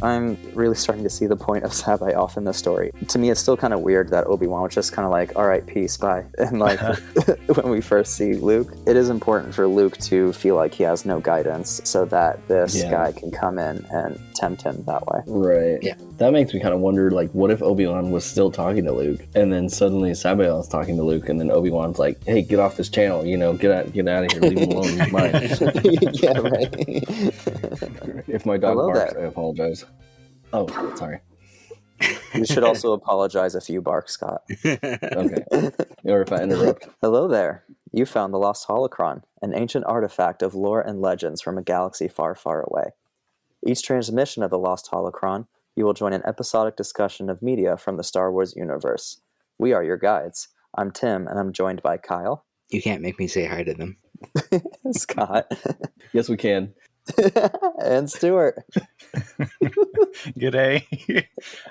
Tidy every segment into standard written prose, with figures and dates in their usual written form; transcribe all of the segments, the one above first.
I'm really starting to see the point of C'baoth in this story. To me, it's still kind of weird that Obi-Wan was just kind of like, all right, peace, bye. And like, when we first see Luke, it is important for Luke to feel like he has no guidance so that this guy can come in and tempt him that way. Right. Yeah. That makes me kind of wonder, like, what if Obi-Wan was still talking to Luke, and then suddenly C'baoth's talking to Luke, and then Obi-Wan's like, hey, get off this channel, you know, get out of here, leave him alone, he's mine. Yeah, right. If my dog Hello barks, there. I apologize. Oh, sorry. You should also apologize if you bark, Scott. Okay. Or if I interrupt. Hello there. You found the Lost Holocron, an ancient artifact of lore and legends from a galaxy far, far away. Each transmission of the Lost Holocron, you will join an episodic discussion of media from the Star Wars universe. We are your guides. I'm Tim, and I'm joined by Kyle. You can't make me say hi to them. Scott. Yes, we can. And Stuart. G'day.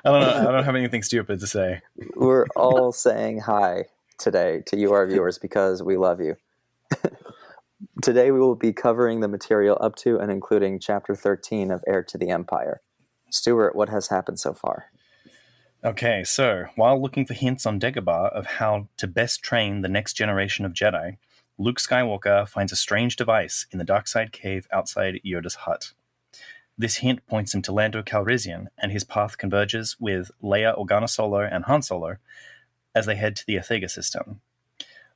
I don't have anything stupid to say. We're all saying hi today to you, our viewers, because we love you. Today we will be covering the material up to and including Chapter 13 of Heir to the Empire. Stuart, what has happened so far? Okay, so while looking for hints on Dagobah of how to best train the next generation of Jedi, Luke Skywalker finds a strange device in the dark side cave outside Yoda's hut. This hint points him to Lando Calrissian, and his path converges with Leia, Organa-Solo, and Han Solo as they head to the Athega system.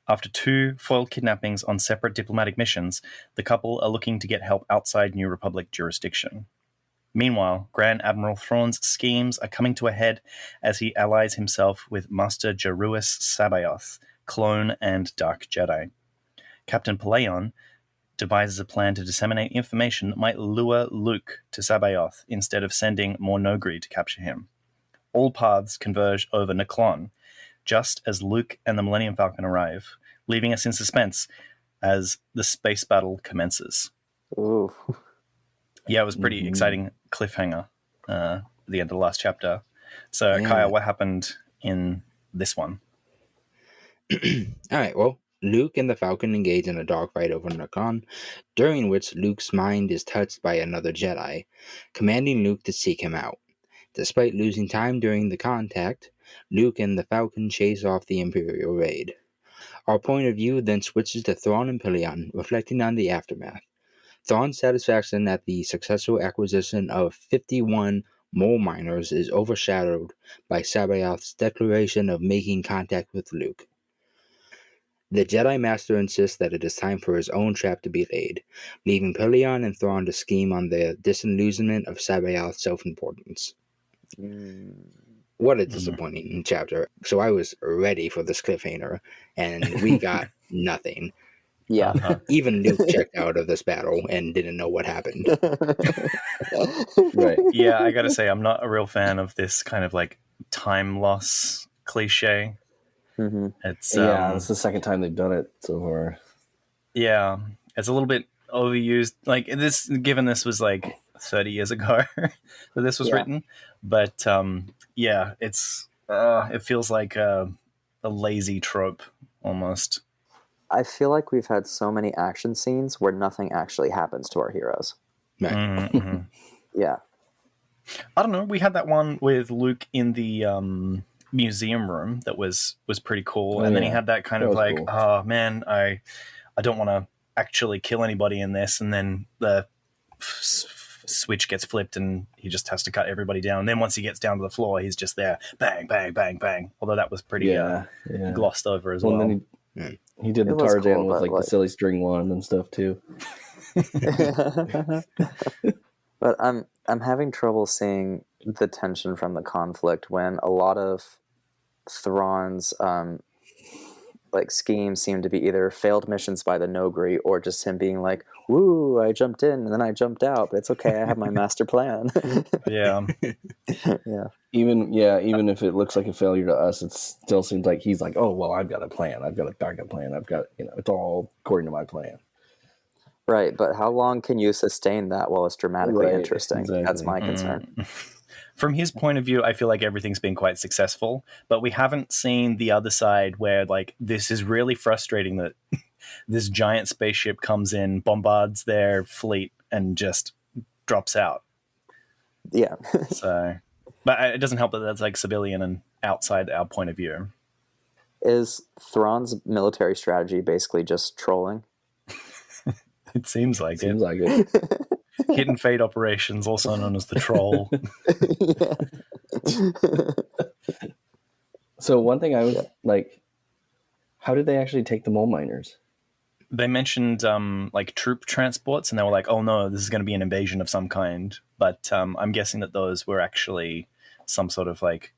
After 2 foiled kidnappings on separate diplomatic missions, the couple are looking to get help outside New Republic jurisdiction. Meanwhile, Grand Admiral Thrawn's schemes are coming to a head as he allies himself with Master Joruus C'baoth, clone and Dark Jedi. Captain Pelleaon devises a plan to disseminate information that might lure Luke to C'baoth instead of sending more noghri to capture him. All paths converge over Nkllon, just as Luke and the Millenium Falcon arrive, leaving us in suspense as the space battle commences. Ooh. Yeah, it was pretty exciting cliffhanger at the end of the last chapter. So, Kyle, what happened in this one? All right, well, Luke and the Falcon engage in a dogfight over Nkllon, during which Luke's mind is touched by another Jedi, commanding Luke to seek him out. Despite losing time during the contact, Luke and the Falcon chase off the Imperial raid. Our point of view then switches to Thrawn and Pelleaon, reflecting on the aftermath. Thrawn's satisfaction at the successful acquisition of 51 mole miners is overshadowed by C'baoth's declaration of making contact with Luke. The Jedi Master insists that it is time for his own trap to be laid, leaving Pelleaon and Thrawn to scheme on the disillusionment of C'baoth's self-importance. What a disappointing chapter. So I was ready for this cliffhanger, and we got nothing. Yeah. Even Luke checked out of this battle and didn't know what happened. Right. Yeah, I gotta say, I'm not a real fan of this kind of like time loss cliche. Mm-hmm. It's It's the second time they've done it so far. Yeah, it's a little bit overused. Like this, given this was like 30 years ago that this was written, but yeah, it's it feels like a lazy trope almost. I feel like we've had so many action scenes where nothing actually happens to our heroes. Right. Mm-hmm. Yeah. I don't know. We had that one with Luke in the museum room that was pretty cool, and then he had that kind of like, cool. Oh man, I don't want to actually kill anybody in this, and then the switch gets flipped and he just has to cut everybody down. And then once he gets down to the floor, he's just there, bang, bang, bang, bang. Although that was pretty glossed over as well. Then he did the Tarzan with like the silly string one and stuff too. But I'm having trouble seeing the tension from the conflict when a lot of Thrawn's like schemes seem to be either failed missions by the noghri or just him being like, "Woo, I jumped in and then I jumped out, but it's okay, I have my master plan." Yeah. Even if it looks like a failure to us, it still seems like he's like, "Oh well, I've got a plan. I've got a backup plan. I've got it's all according to my plan." Right, but how long can you sustain that while it's dramatically interesting? Exactly. That's my concern. From his point of view, I feel like everything's been quite successful, but we haven't seen the other side where like this is really frustrating that this giant spaceship comes in, bombards their fleet, and just drops out. Yeah. So, but it doesn't help that that's like civilian and outside our point of view. Is Thrawn's military strategy basically just trolling? It seems like Seems it. like it. Hidden fate operations, also known as the troll. So one thing I was like, how did they actually take the mole miners? They mentioned like troop transports, and they were like, "Oh no, this is going to be an invasion of some kind." But I'm guessing that those were actually some sort of like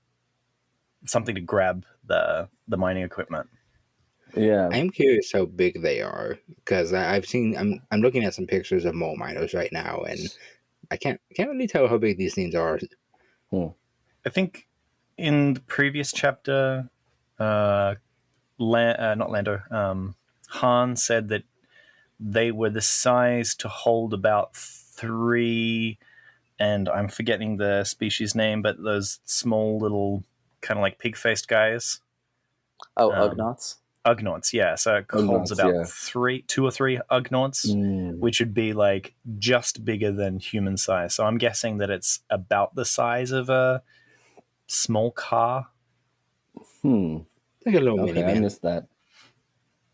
something to grab the mining equipment. Yeah. I'm curious how big they are because I've seen. I'm looking at some pictures of mole miners right now, and I can't really tell how big these things are. I think in the previous chapter, not Lando, Han said that they were the size to hold about 3, and I'm forgetting the species name, but those small little kind of like pig-faced guys. Oh, Ugnaughts? Ugnaughts, yeah. So it holds Ugnaughts, about yeah. 2 or 3 Ugnaughts, which would be like just bigger than human size. So I'm guessing that it's about the size of a small car. Like a little Okay, minivan. I missed that.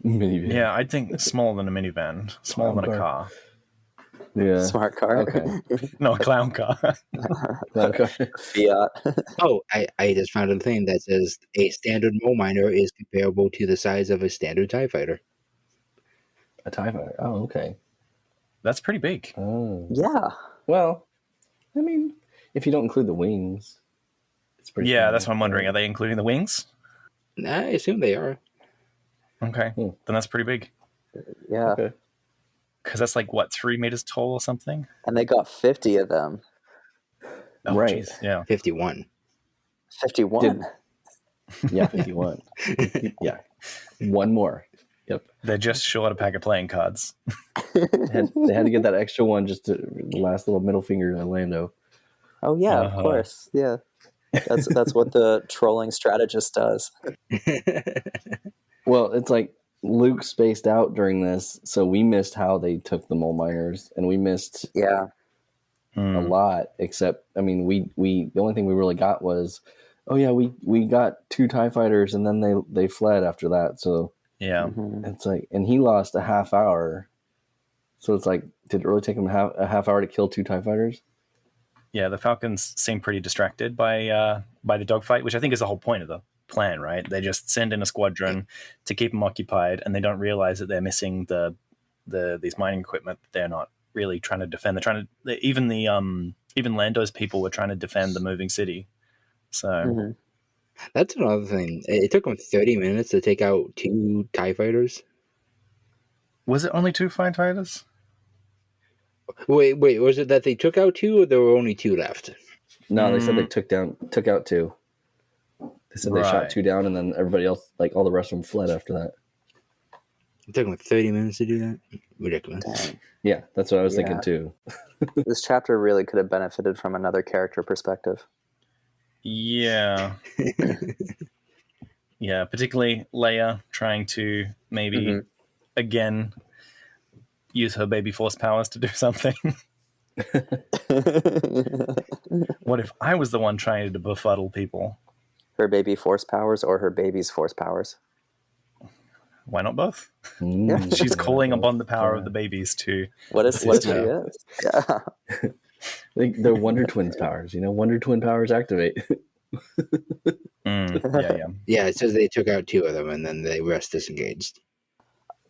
Minivan. Yeah, I think smaller than a minivan, smaller than a car. Yeah. Smart car? Okay. No, a clown car. Okay. Fiat. Oh, I just found a thing that says a standard mole miner is comparable to the size of a standard TIE fighter. A TIE fighter. Oh, okay. That's pretty big. Oh. Yeah. Well, I mean, if you don't include the wings, it's pretty. Yeah, small. that's what I'm wondering. Are they including the wings? I assume they are. Okay, then that's pretty big. Yeah. Okay. Because that's like, what, 3 meters tall or something? And they got 50 of them. Oh, Right. jeez, yeah. 51. 51. Yeah, 51. Yeah. One more. Yep. They're just short a pack of playing cards. They had to get that extra one just to the last little middle finger to Lando. Oh, yeah, of Uh-huh. course. Yeah. That's what the trolling strategist does. Well, it's like Luke spaced out during this, so we missed how they took the mole miners, and we missed Yeah. a lot. Except, I mean, we the only thing we really got was, oh yeah, we got 2 TIE fighters, and then they fled after that. So Yeah. it's like, and he lost a half hour. So it's like, did it really take him a half hour to kill 2 TIE fighters? Yeah, the Falcons seem pretty distracted by the dogfight, which I think is the whole point of the plan, right? They just send in a squadron to keep them occupied, and they don't realize that they're missing these mining equipment that they're not really trying to defend. They're trying to even Lando's people were trying to defend the moving city. So That's another thing. It took them 30 minutes to take out 2 TIE fighters. was it only 2 fighters? Wait, was it that they took out 2 or there were only 2 left? No, they said they took out 2. They said they shot Right. 2 down, and then everybody else, like all the rest of them, fled after that. It took them 30 minutes to do that? Ridiculous. Dang. Yeah, that's what I was Yeah. thinking too. This chapter really could have benefited from another character perspective. Yeah. Yeah, particularly Leia trying to maybe again use her baby force powers to do something. What if I was the one trying to befuddle people? Her baby force powers or her baby's force powers? Why not both? Yeah. She's calling upon the power of the babies to. What if she her. is? Yeah. They're Wonder Twins powers, Wonder Twin powers activate. Yeah. Yeah, it says they took out 2 of them and then the rest disengaged.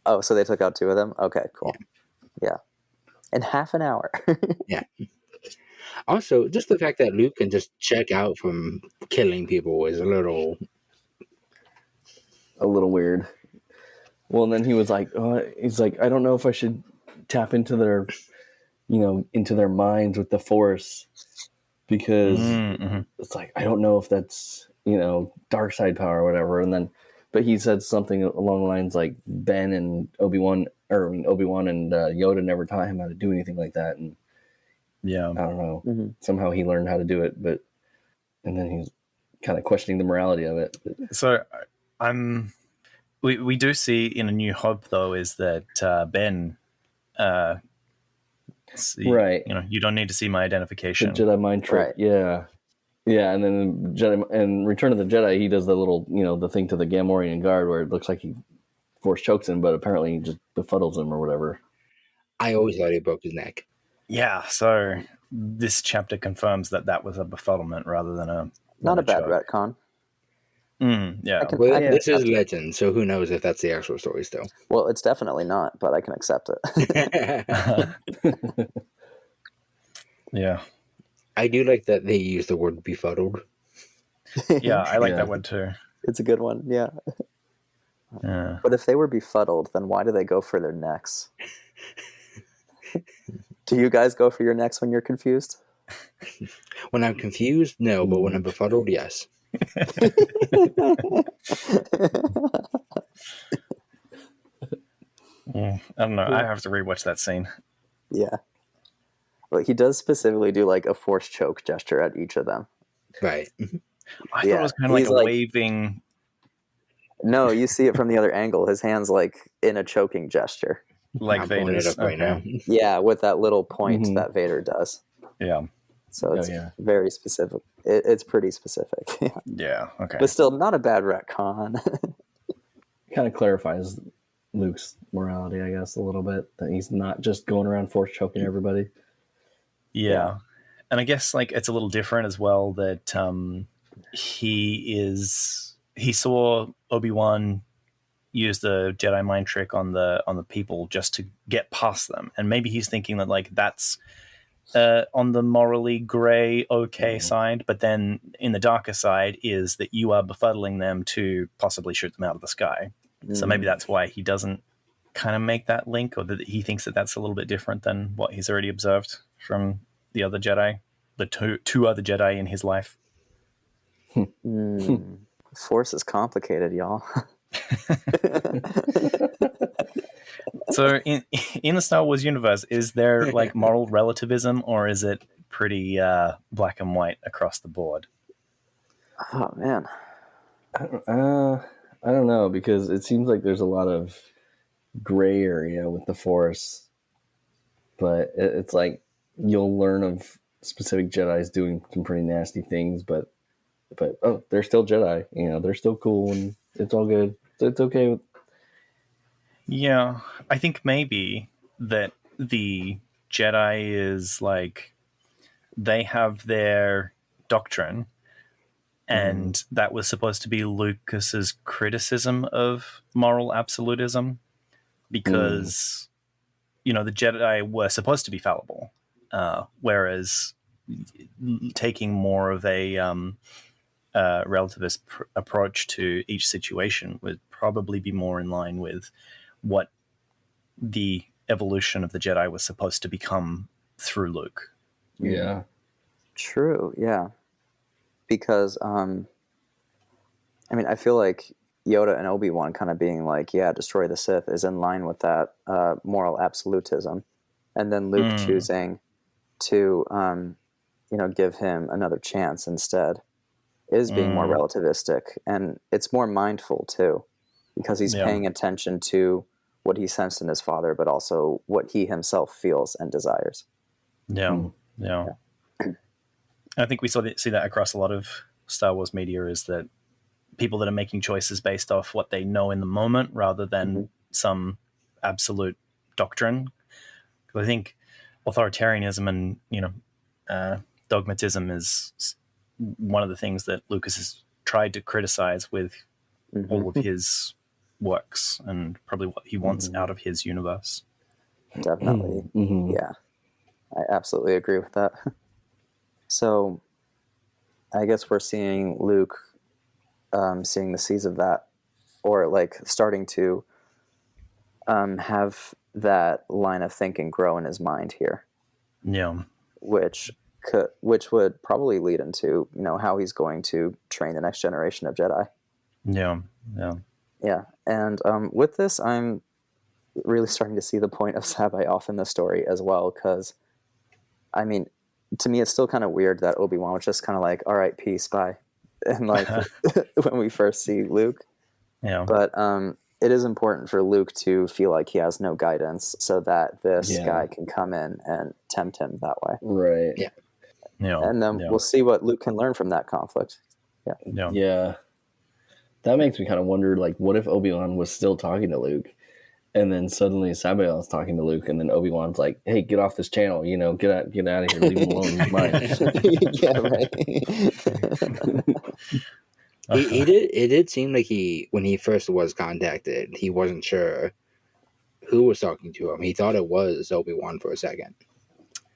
Oh, so they took out 2 of them? Okay, cool. Yeah. In half an hour. Yeah. Also, just the fact that Luke can just check out from killing people is a little weird. Well, and then he was like, I don't know if I should tap into their, into their minds with the Force, because it's like, I don't know if that's, dark side power or whatever. And then, but he said something along the lines like Ben and Obi-Wan and Yoda never taught him how to do anything like that. And Yeah. I don't know. Somehow he learned how to do it, and then he's kind of questioning the morality of it. So we do see in A New Hope, though, is that Ben See, Right. you don't need to see my The identification. Jedi mind trick. Right. Yeah, and then Jedi and Return of the Jedi, he does the little, the thing to the Gamorrean guard where it looks like he force chokes him, but apparently he just befuddles him or whatever. I always thought he broke his neck. Yeah, so this chapter confirms that was a befuddlement rather than a Not a bad choke. retcon. Yeah. Well, I can this is accept it. legend, so who knows if that's the actual story still. Well, it's definitely not, but I can accept it. Yeah. I do like that they use the word befuddled. Yeah, I like Yeah. that one too. It's a good one, yeah. Yeah. But if they were befuddled, then why do they go for their necks? Do you guys go for your necks when you're confused? When I'm confused, no, but when I'm befuddled, yes. I don't know. I have to rewatch that scene. Yeah. But he does specifically do like a force choke gesture at each of them. Right. I thought Yeah, it was kind of like he's a like- waving. No, you see it from the other angle. His hand's like in a choking gesture. Like I'm pulling it Vader's. up right now. Yeah, with that little point Mhm. that Vader does. Yeah. So it's yeah. very specific. It's pretty specific. Yeah. Yeah. Okay. But still, not a bad retcon. Kind of clarifies Luke's morality, I guess, a little bit, that he's not just going around force choking everybody. Yeah. And I guess like it's a little different as well that he saw Obi-Wan use the Jedi mind trick on the people just to get past them. And maybe he's thinking that like that's on the morally gray side, but then in the darker side is that you are befuddling them to possibly shoot them out of the sky. So maybe that's why he doesn't kind of make that link, or that he thinks that that's a little bit different than what he's already observed from the other Jedi, the two other Jedi in his life. Force is complicated, y'all. So in the Star Wars universe, is there like moral relativism, or is it pretty black and white across the board? Oh man. I don't know, because it seems like there's a lot of gray area with the Force, but it's like you'll learn of specific Jedis doing some pretty nasty things, but oh, they're still Jedi. They're still cool, and it's all good. It's okay. Yeah, I think maybe that the Jedi is like they have their doctrine, and that was supposed to be Lucas's criticism of moral absolutism, because the Jedi were supposed to be fallible, whereas taking more of a relativist approach to each situation would probably be more in line with what the evolution of the Jedi was supposed to become through Luke. Yeah. True, yeah. Because I feel like Yoda and Obi-Wan kind of being like, yeah, destroy the Sith is in line with that moral absolutism. And then Luke choosing to give him another chance instead is being more relativistic, and it's more mindful too, because he's paying attention to what he sensed in his father, but also what he himself feels and desires. Yeah. I think we see that across a lot of Star Wars media, is that people that are making choices based off what they know in the moment rather than some absolute doctrine. Because I think authoritarianism and dogmatism is one of the things that Lucas has tried to criticize with all of his works, and probably what he wants out of his universe. Definitely. Yeah, I absolutely agree with that. So I guess we're seeing Luke seeing the seeds of that, or like starting to have that line of thinking grow in his mind here. Yeah. Which would probably lead into how he's going to train the next generation of Jedi. Yeah. And with this, I'm really starting to see the point of C'baoth in the story as well, because to me it's still kind of weird that Obi-Wan was just kind of like, all right, peace, bye, and like when we first see Luke. Yeah. But it is important for Luke to feel like he has no guidance, so that this guy can come in and tempt him that way. Right. Yeah. And then we'll see what Luke can learn from that conflict. Yeah. That makes me kind of wonder, like, what if Obi-Wan was still talking to Luke, and then suddenly C'baoth's talking to Luke, and then Obi-Wan's like, "Hey, get off this channel! You know, get out of here! Leave him alone. He's mine." Yeah, right. It did seem like when he first was contacted, he wasn't sure who was talking to him. He thought it was Obi-Wan for a second.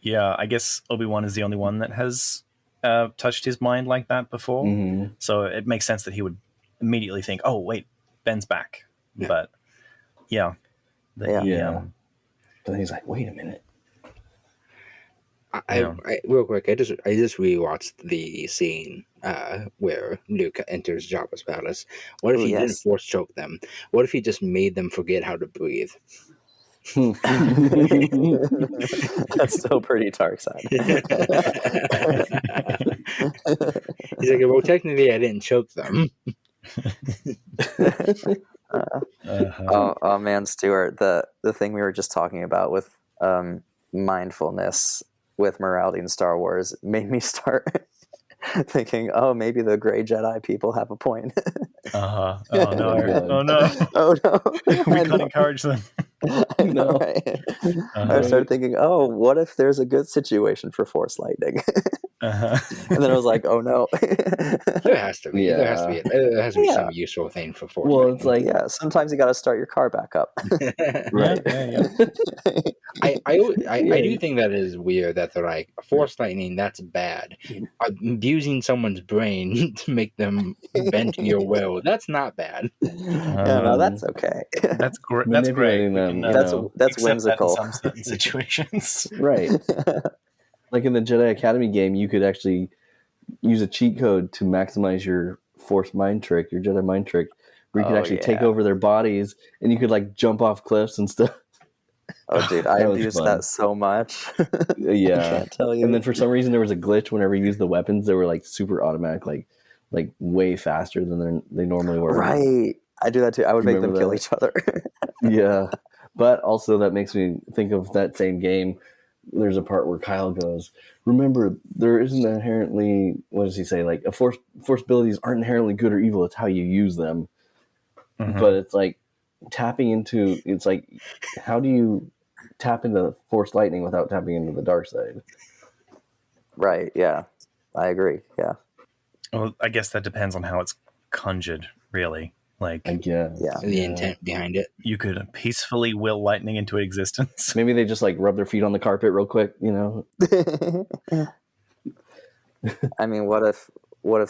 Yeah, I guess Obi-Wan is the only one that has touched his mind like that before. Mm-hmm. So it makes sense that he would immediately think, "Oh, wait, Ben's back." Yeah. But But he's like, "Wait a minute." I real quick, I just rewatched the scene where Luke enters Jabba's palace. What if he didn't force choke them? What if he just made them forget how to breathe? That's still pretty dark side. He's like, well, technically, I didn't choke them. Oh man, Stuart, the thing we were just talking about with mindfulness with morality in Star Wars made me start thinking, oh, maybe the gray Jedi people have a point. Oh no! Oh no! Oh no! We can't encourage them. I know, right? I started thinking, oh, what if there's a good situation for Force lightning? And then I was like, oh no. There has to be. Yeah. There has to be some useful thing for Force. Well, it's like, sometimes you got to start your car back up. Right. Yeah. I do think that is weird that they're like, Force lightning, that's bad. Abusing someone's brain to make them bend to your will, that's not bad. No, that's okay. That's great. That's great. That's whimsical. That in some certain situations. Right. Like in the Jedi Academy game, you could actually use a cheat code to maximize your Force mind trick, your Jedi mind trick, where you could actually take over their bodies, and you could like jump off cliffs and stuff. Oh, dude, I abused that so much. Yeah, I can't tell you. And then for some reason, there was a glitch whenever you used the weapons. They were like super automatic, like way faster than they normally were. Right. I do that too. I would make them kill each other. Yeah, but also that makes me think of that same game. There's a part where Kyle goes, "Remember, there isn't inherently, what does he say? Like a force abilities aren't inherently good or evil. It's how you use them." Mm-hmm. But it's like tapping into. It's like, how do you tap into Force lightning without tapping into the dark side? Right. Yeah, I agree. Yeah. Well, I guess that depends on how it's conjured, really. Like, the intent behind it. You could peacefully will lightning into existence. Maybe they just like rub their feet on the carpet real quick, you know? I mean, what if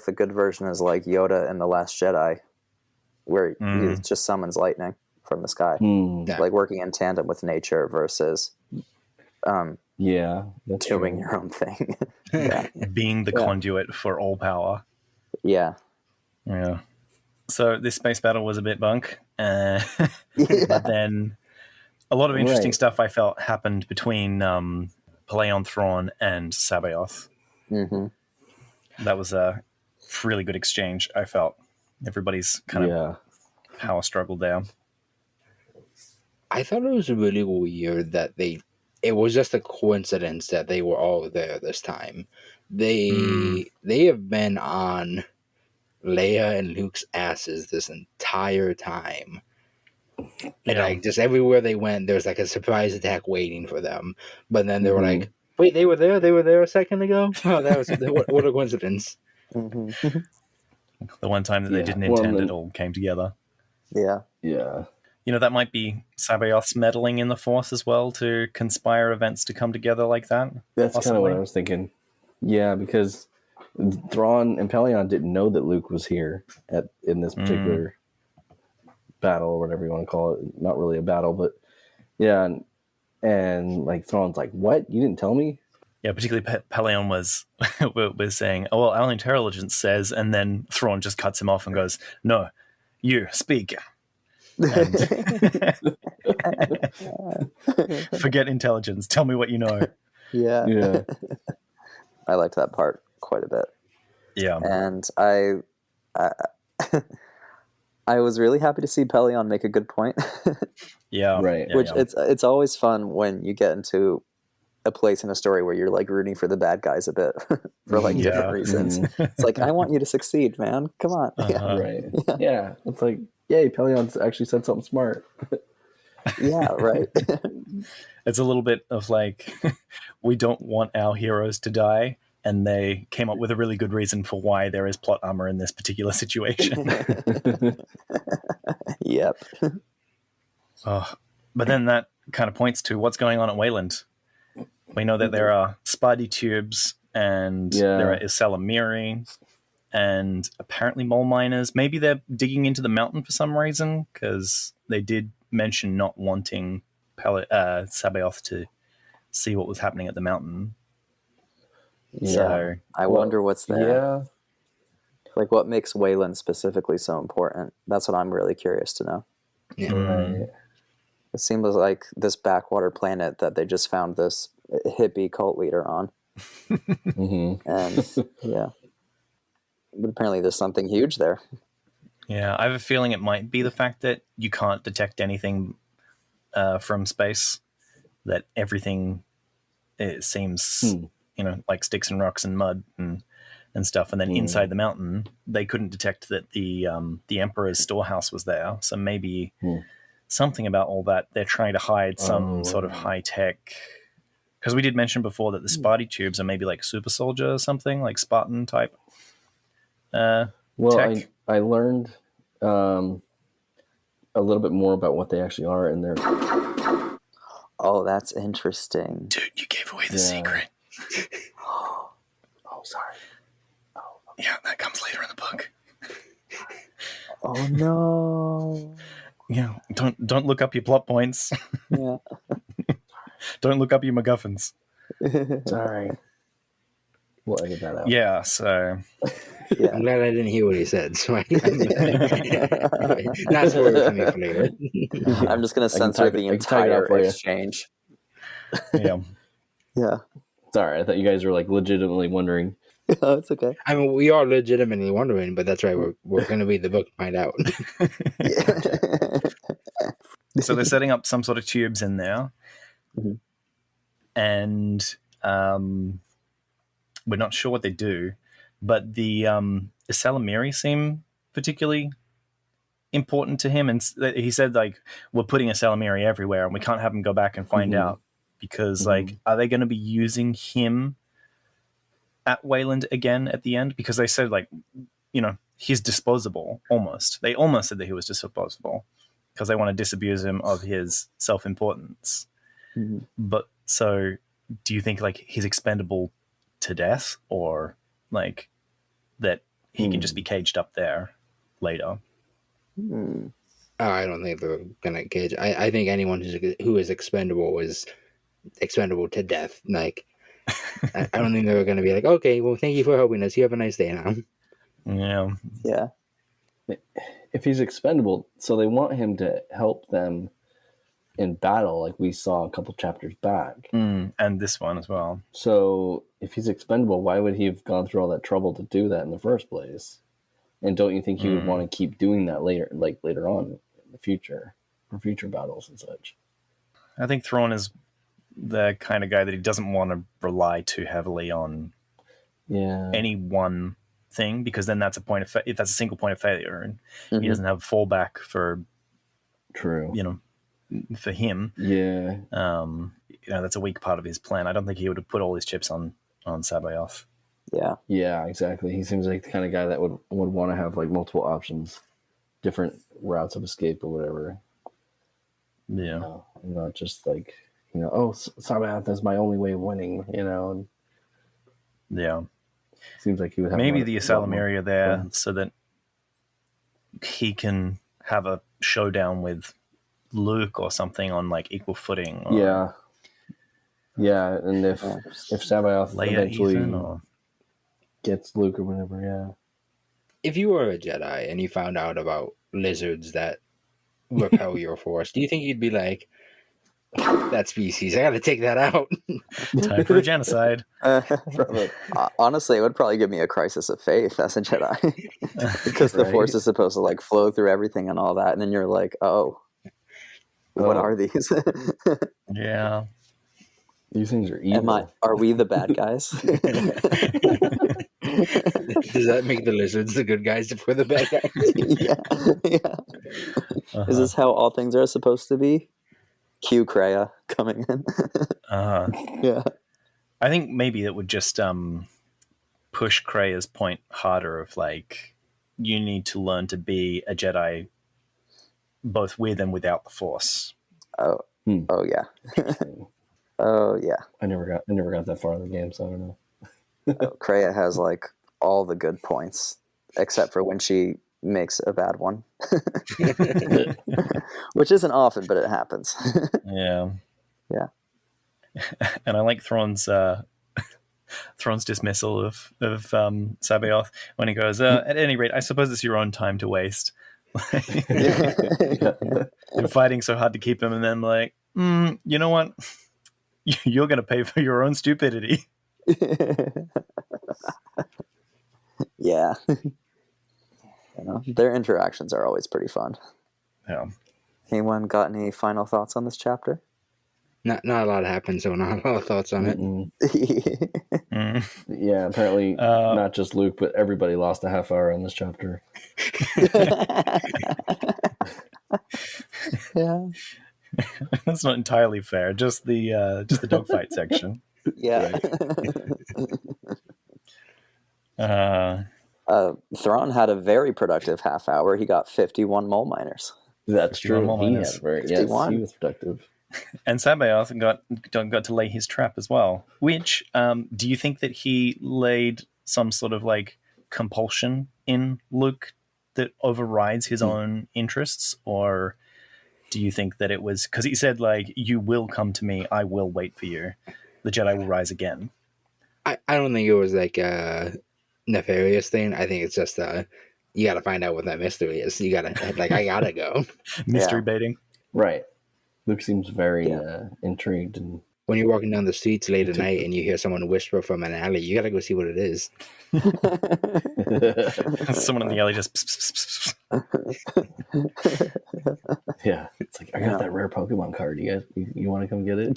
the good version is like Yoda in The Last Jedi, where he just summons lightning from the sky, like working in tandem with nature versus doing your own thing. Being the conduit for all power. Yeah. So this space battle was a bit bunk, but then a lot of interesting stuff I felt happened between Pelleaon, Thrawn, and C'baoth. Mm-hmm. That was a really good exchange, I felt. Everybody's kind of power struggle there. I thought it was really weird that it was just a coincidence that they were all there this time. They have been on Leia and Luke's asses this entire time. And like just everywhere they went, there was like a surprise attack waiting for them. But then they were like, wait, they were there a second ago? Oh, that was what a coincidence. Mm-hmm. The one time that they didn't intend it all came together. Yeah. Yeah. You know, that might be C'baoth's meddling in the Force as well to conspire events to come together like that. That's kind of what I was thinking. Yeah, because Thrawn and Pelleaon didn't know that Luke was here in this particular battle, or whatever you want to call it. Not really a battle, but and like Thrawn's like, "What? You didn't tell me?" Yeah, particularly Pelleaon was saying, "Oh well, our intelligence says," and then Thrawn just cuts him off and goes, "No, you speak." Forget intelligence. Tell me what you know. Yeah. I liked that part quite a bit. Yeah, and I'm I was really happy to see Pelleaon make a good point. Yeah. Right. Yeah, Which yeah. it's always fun when you get into a place in a story where you're like rooting for the bad guys a bit for like different Yeah. reasons. It's like, I want you to succeed, man. Come on. Uh-huh. Right. Yeah. It's like, yay, Pelleon's actually said something smart. Yeah, right. It's a little bit of like, we don't want our heroes to die, and they came up with a really good reason for why there is plot armor in this particular situation. Yep. Oh, but then that kind of points to what's going on at Wayland. We know that there are Spidey tubes, and there are Isalamiri, and apparently mole miners. Maybe they're digging into the mountain for some reason, because they did mention not wanting C'baoth to see what was happening at the mountain. Yeah. So I wonder what's there. Yeah. Like, what makes Wayland specifically so important? That's what I'm really curious to know. Yeah. Right. It seems like this backwater planet that they just found this hippie cult leader on. And yeah. But apparently there's something huge there. yeah, I have a feeling it might be the fact that you can't detect anything from space, that everything, it seems, like sticks and rocks and mud and stuff. And then inside the mountain, they couldn't detect that the Emperor's storehouse was there. So maybe something about all that, they're trying to hide some sort of high tech. Because we did mention before that the Spidey tubes are maybe like super soldier or something, like Spartan type. Well, tech. I learned a little bit more about what they actually are in their. Oh, that's interesting. Dude, you gave away the secret. Oh, sorry. Yeah, that comes later in the book. Oh no. Yeah, don't look up your plot points. Yeah. Don't look up your MacGuffins. Sorry. We'll edit that out. Yeah, so Yeah. I'm glad I didn't hear what he said. So not spoiler for me for later. I'm just gonna censor the entire for you. exchange. yeah. Yeah. Sorry, I thought you guys were like legitimately wondering. Oh, it's okay. I mean, we are legitimately wondering, but that's right. We're going to read the book to find out. So they're setting up some sort of tubes in there, and we're not sure what they do, but the Isalamiri seem particularly important to him, and he said like, we're putting Isalamiri everywhere, and we can't have him go back and find out, because like, are they going to be using him at Wayland again at the end? Because they said like, he's disposable almost. They almost said that he was disposable because they want to disabuse him of his self-importance. But so do you think like he's expendable to death, or like that he can just be caged up there later? Oh, I don't think they're going to cage. I think anyone who is expendable is expendable to death. Like, I don't think they're going to be like, okay, well, thank you for helping us. You have a nice day now. Yeah. Yeah. If he's expendable, so they want him to help them in battle, like we saw a couple chapters back. And this one as well. So if he's expendable, why would he have gone through all that trouble to do that in the first place? And don't you think he would want to keep doing that later on in the future, for future battles and such? I think Thrawn is the kind of guy that he doesn't want to rely too heavily on any one thing, because then that's if that's a single point of failure, and he doesn't have a fallback for for him. That's a weak part of his plan. I don't think he would have put all his chips on C'baoth. Yeah, exactly. He seems like the kind of guy that would want to have like multiple options, different routes of escape or whatever. Not just like, C'baoth is my only way of winning, and seems like he would have maybe the Isalamiri are there so that he can have a showdown with Luke or something on like equal footing. And if C'baoth Leia eventually gets Luke or whatever, If you were a Jedi and you found out about lizards that repel your force, do you think you'd be like, That species. I got to take that out. Time for a genocide. Honestly, it would probably give me a crisis of faith as a Jedi, because the Right? Force is supposed to like flow through everything and all that, and then you're like, oh, what are these? Yeah. These things are evil. Are we the bad guys? Does that make the lizards the good guys if we're the bad guys? Yeah. Is this how all things are supposed to be? Cue Kreia coming in. Yeah. I think maybe it would just push Kreia's point harder of like, you need to learn to be a Jedi both with and without the Force. Oh yeah. Oh yeah. I never got that far in the game, so I don't know. Kreia has like all the good points, except for when she makes a bad one, which isn't often, but it happens. Yeah. Yeah. And I like Thrawn's dismissal of C'baoth when he goes, at any rate, I suppose it's your own time to waste. You're fighting so hard to keep him, and then like, you know what? You're going to pay for your own stupidity. Yeah. Their interactions are always pretty fun. Yeah. Anyone got any final thoughts on this chapter? Not a lot happened, so not a lot of thoughts on it. Yeah, apparently not just Luke, but everybody lost a half hour in this chapter. Yeah. That's not entirely fair. Just the dogfight section. Yeah. Thrawn had a very productive half hour. He got 51 mole miners. That's true. He was productive. And C'baoth got to lay his trap as well. Which do you think that he laid some sort of like compulsion in Luke that overrides his own interests, or do you think that it was because he said like, "You will come to me, I will wait for you. The Jedi will rise again." I don't think it was like a nefarious thing. I think it's just you got to find out what that mystery is. You got to like, I gotta go. Mystery baiting, right? Luke seems very intrigued, and when you're walking down the streets late at night and you hear someone whisper from an alley, you got to go see what it is. Someone in the alley just. Pss, pss, pss. Yeah, it's like I got that rare Pokemon card. You guys, you want to come get it?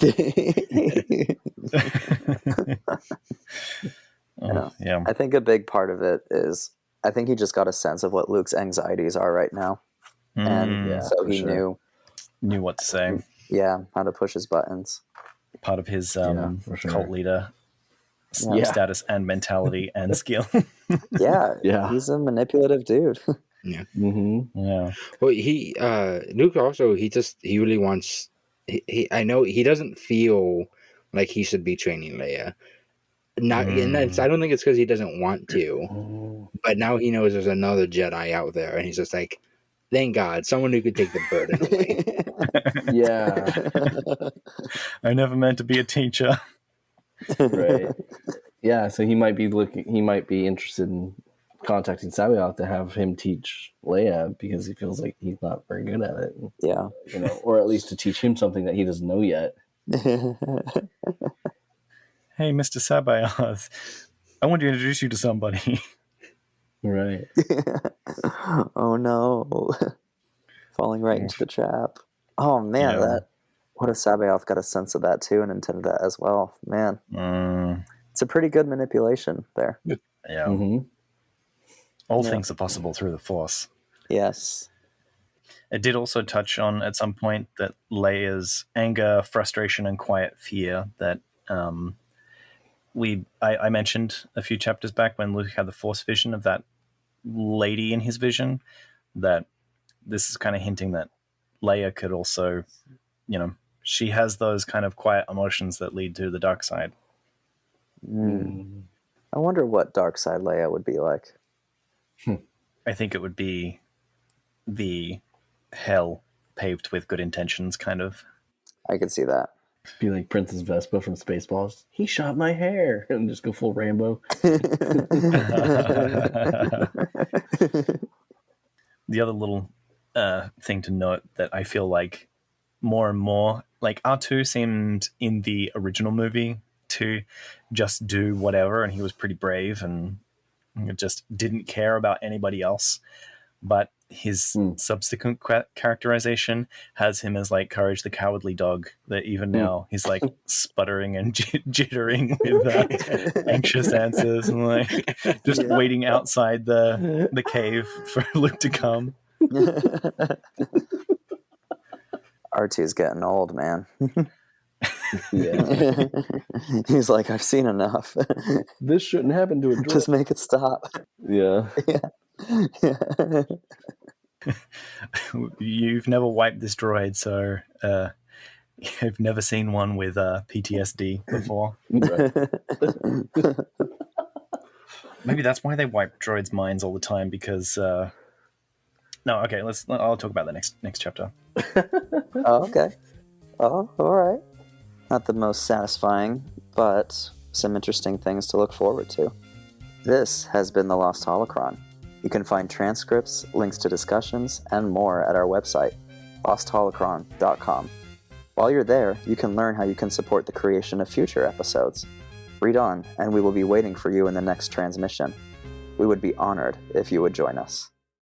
Yeah. I think a big part of it is I think he just got a sense of what Luke's anxieties are right now, and so he knew what to say. Yeah, how to push his buttons. Part of his cult leader status and mentality and skill. Yeah, he's a manipulative dude. Yeah. Mm-hmm. Yeah. Well, Luke also, he really wants, I know he doesn't feel like he should be training Leia. And I don't think it's because he doesn't want to, but now he knows there's another Jedi out there, and he's just like, thank God, someone who could take the burden away. Yeah. I never meant to be a teacher. Right. Yeah, so he might be interested in contacting C'baoth to have him teach Leia because he feels like he's not very good at it. Yeah. Or at least to teach him something that he doesn't know yet. Hey, Mr. C'baoth, I want to introduce you to somebody. Right. Oh no. Falling right into the trap. Oh man, what if C'baoth got a sense of that too and intended that as well? Man. It's a pretty good manipulation there. Yeah. Mm-hmm. All things are possible through the Force. Yes. It did also touch on at some point that Leia's anger, frustration, and quiet fear that I mentioned a few chapters back when Luke had the Force vision of that lady in his vision, that this is kind of hinting that Leia could also, she has those kind of quiet emotions that lead to the dark side. I wonder what dark side Leia would be like. I think it would be the hell paved with good intentions kind of. I could see that. Be like Princess Vespa from Spaceballs. He shot my hair, and just go full Rambo. The other little thing to note that I feel like more and more, like R2 seemed in the original movie to just do whatever, and he was pretty brave and just didn't care about anybody else. But his subsequent characterization has him as like Courage the Cowardly Dog, that even now he's like sputtering and jittering with anxious answers and like just waiting outside the cave for Luke to come. R2's getting old, man. Yeah. He's like, I've seen enough. This shouldn't happen to a droid. Just make it stop. Yeah. You've never wiped this droid, so you've never seen one with PTSD before. Right. Maybe that's why they wipe droids' minds all the time, because no, okay, I'll talk about the next chapter. Oh, okay. Oh, all right. Not the most satisfying, but some interesting things to look forward to. This has been The Lost Holocron. You can find transcripts, links to discussions, and more at our website, lostholocron.com. While you're there, you can learn how you can support the creation of future episodes. Read on, and we will be waiting for you in the next transmission. We would be honored if you would join us.